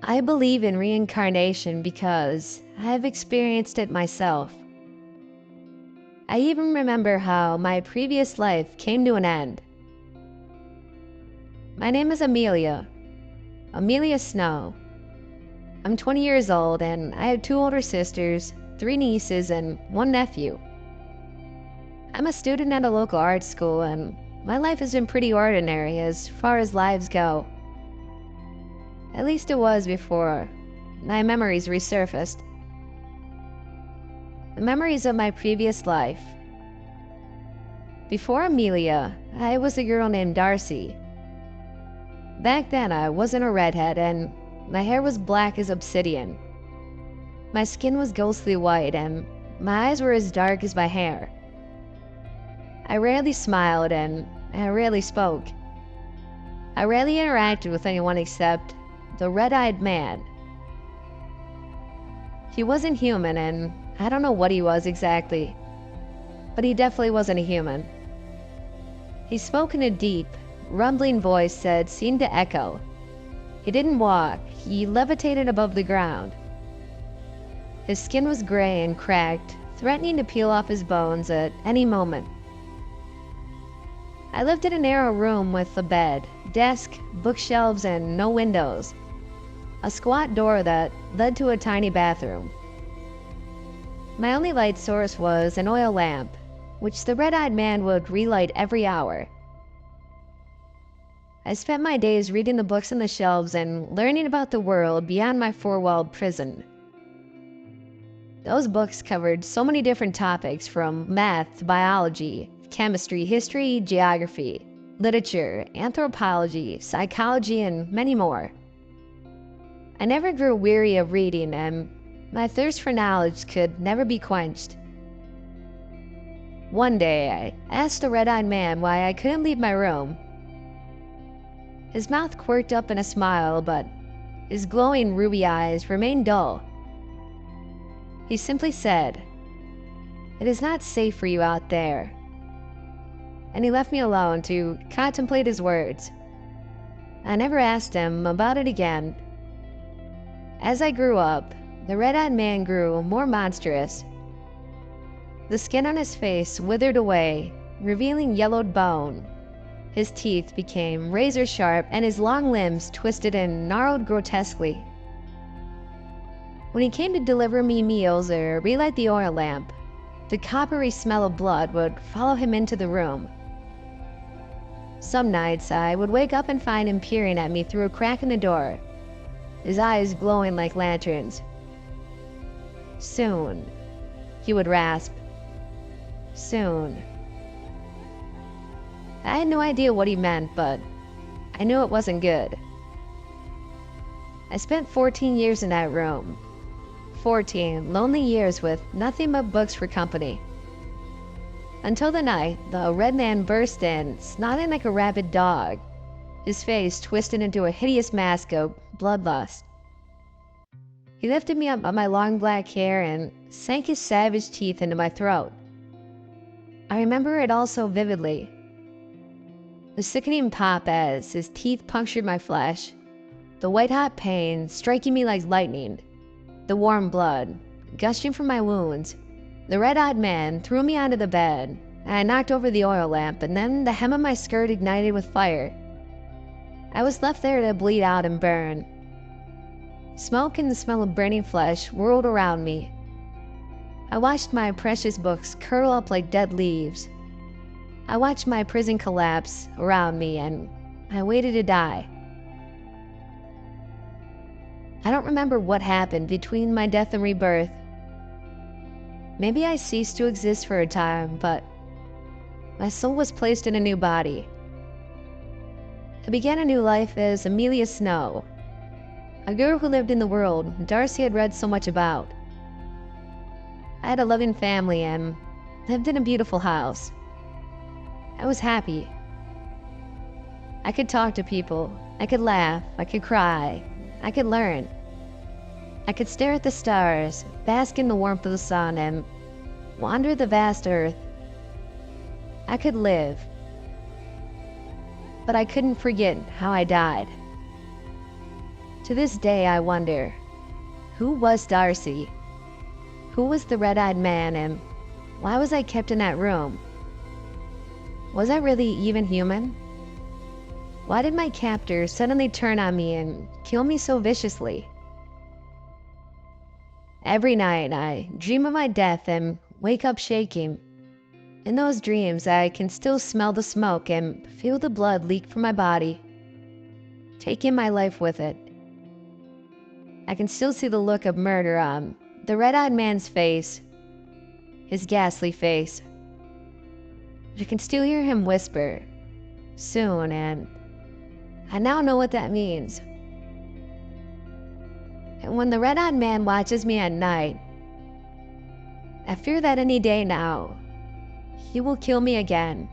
I believe in reincarnation because I have experienced it myself. I even remember how my previous life came to an end. My name is Amelia Snow. I'm 20 years old and I have 2 older sisters, 3 nieces, and 1 nephew. I'm a student at a local art school and my life has been pretty ordinary as far as lives go. At least it was before my memories resurfaced. The memories of my previous life. Before Amelia, I was a girl named Darcy. Back then I wasn't a redhead and my hair was black as obsidian. My skin was ghostly white and my eyes were as dark as my hair. I rarely smiled and I rarely spoke. I rarely interacted with anyone except the red-eyed man. He wasn't human and I don't know what he was exactly, but he definitely wasn't a human. He spoke in a deep, rumbling voice that seemed to echo. He didn't walk, he levitated above the ground. His skin was gray and cracked, threatening to peel off his bones at any moment. I lived in a narrow room with a bed, desk, bookshelves, and no windows. A squat door that led to a tiny bathroom. My only light source was an oil lamp, which the red-eyed man would relight every hour. I spent my days reading the books on the shelves and learning about the world beyond my 4-walled prison. Those books covered so many different topics from math to biology, chemistry, history, geography, literature, anthropology, psychology, and many more. I never grew weary of reading and my thirst for knowledge could never be quenched. One day, I asked the red-eyed man why I couldn't leave my room. His mouth quirked up in a smile, but his glowing ruby eyes remained dull. He simply said, "It is not safe for you out there." And he left me alone to contemplate his words. I never asked him about it again. As I grew up, the red-eyed man grew more monstrous. The skin on his face withered away, revealing yellowed bone. His teeth became razor sharp and his long limbs twisted and gnarled grotesquely. When he came to deliver me meals or relight the oil lamp, the coppery smell of blood would follow him into the room. Some nights I would wake up and find him peering at me through a crack in the door, his eyes glowing like lanterns. "Soon," he would rasp. "Soon." I had no idea what he meant, but I knew it wasn't good. I spent 14 years in that room. 14 lonely years with nothing but books for company. Until the night the red man burst in, snarling like a rabid dog, his face twisted into a hideous mask of bloodlust. He lifted me up by my long black hair and sank his savage teeth into my throat. I remember it all so vividly. The sickening pop as his teeth punctured my flesh, the white-hot pain striking me like lightning, the warm blood gushing from my wounds. The red-eyed man threw me onto the bed, and I knocked over the oil lamp, and then the hem of my skirt ignited with fire. I was left there to bleed out and burn. Smoke and the smell of burning flesh whirled around me. I watched my precious books curl up like dead leaves. I watched my prison collapse around me, and I waited to die. I don't remember what happened between my death and rebirth. Maybe I ceased to exist for a time, but my soul was placed in a new body. I began a new life as Amelia Snow, a girl who lived in the world Darcy had read so much about. I had a loving family and lived in a beautiful house. I was happy. I could talk to people, I could laugh, I could cry, I could learn. I could stare at the stars, bask in the warmth of the sun, and wander the vast earth. I could live, but I couldn't forget how I died. To this day, I wonder, who was Darcy? Who was the red-eyed man, and why was I kept in that room? Was I really even human? Why did my captor suddenly turn on me and kill me so viciously? Every night, I dream of my death and wake up shaking. In those dreams, I can still smell the smoke and feel the blood leak from my body, taking my life with it. I can still see the look of murder on the red-eyed man's face, his ghastly face. I can still hear him whisper, "Soon," and I now know what that means. And when the red-eyed man watches me at night, I fear that any day now, he will kill me again.